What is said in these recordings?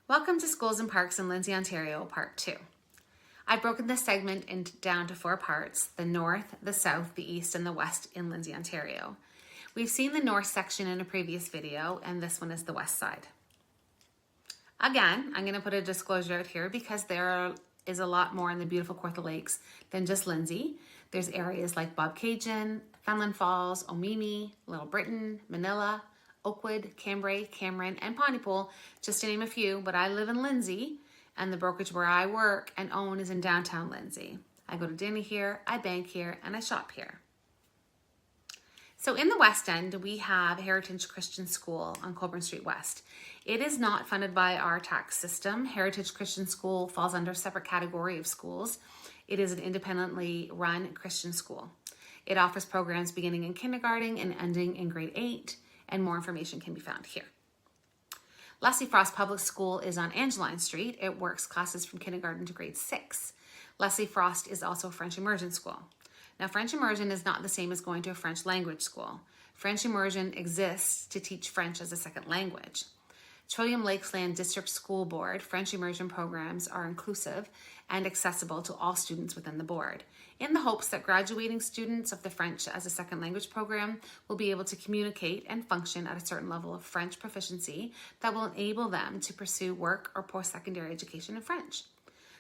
Welcome to Schools and Parks in Lindsay, Ontario, Part 2. I've broken this segment down to 4 parts: the North, the South, the East, and the West in Lindsay, Ontario. We've seen the North section in a previous video, and this one is the West side. Again, I'm going to put a disclosure out here because there is a lot more in the beautiful Kawartha Lakes than just Lindsay. There's areas like Bobcaygeon, Fenelon Falls, Omemee, Little Britain, Manila, Oakwood, Cambrai, Cameron, and Pontypool, just to name a few, but I live in Lindsay, and the brokerage where I work and own is in downtown Lindsay. I go to dinner here, I bank here, and I shop here. So in the West End, we have Heritage Christian School on Colburn Street West. It is not funded by our tax system. Heritage Christian School falls under a separate category of schools. It is an independently run Christian school. It offers programs beginning in kindergarten and ending in grade 8, and more information can be found here. Leslie Frost Public School is on Angeline Street. It works classes from kindergarten to grade 6. Leslie Frost is also a French immersion school. Now, French immersion is not the same as going to a French language school. French immersion exists to teach French as a second language. Trillium Lakesland District School Board French immersion programs are inclusive and accessible to all students within the board, in the hopes that graduating students of the French as a second language program will be able to communicate and function at a certain level of French proficiency that will enable them to pursue work or post-secondary education in French.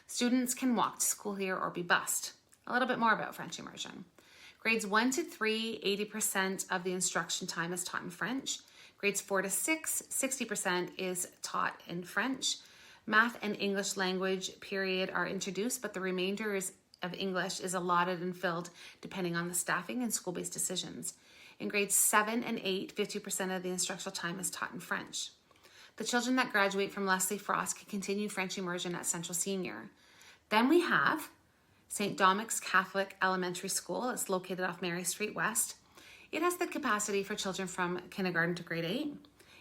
Students can walk to school here or be bused. A little bit more about French immersion. Grades 1 to 3, 80% of the instruction time is taught in French. Grades 4 to 6, 60% is taught in French. Math and English language period are introduced, but the remainder of English is allotted and filled depending on the staffing and school-based decisions. In grades 7 and 8, 50% of the instructional time is taught in French. The children that graduate from Leslie Frost can continue French immersion at Central Senior. Then we have St. Dominic's Catholic Elementary School. It's located off Mary Street West. It has the capacity for children from kindergarten to grade 8.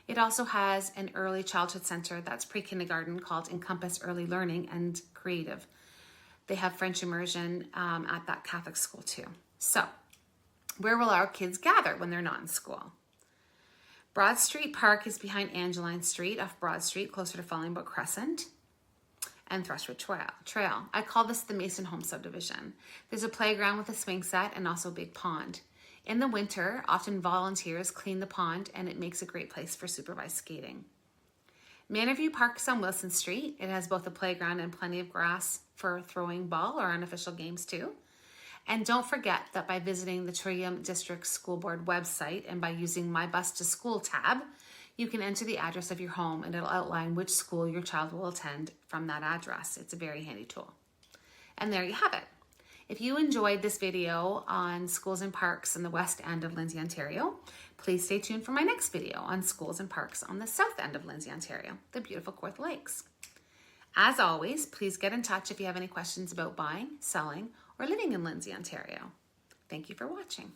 It also has an early childhood center that's pre-kindergarten called Encompass Early Learning and Creative. They have French immersion at that Catholic school too. So, where will our kids gather when they're not in school? Broad Street Park is behind Angeline Street off Broad Street, closer to Fallingbrook Crescent and Thrushwood Trail. I call this the Mason Home Subdivision. There's a playground with a swing set and also a big pond. In the winter, often volunteers clean the pond, and it makes a great place for supervised skating. Manorview Park is on Wilson Street. It has both a playground and plenty of grass for throwing ball or unofficial games too. And don't forget that by visiting the Trillium District School Board website and by using My Bus to School tab, you can enter the address of your home and it'll outline which school your child will attend from that address. It's a very handy tool. And there you have it. If you enjoyed this video on schools and parks in the West End of Lindsay, Ontario, please stay tuned for my next video on schools and parks on the South End of Lindsay, Ontario, the beautiful Kawartha Lakes. As always, please get in touch if you have any questions about buying, selling, or living in Lindsay, Ontario. Thank you for watching.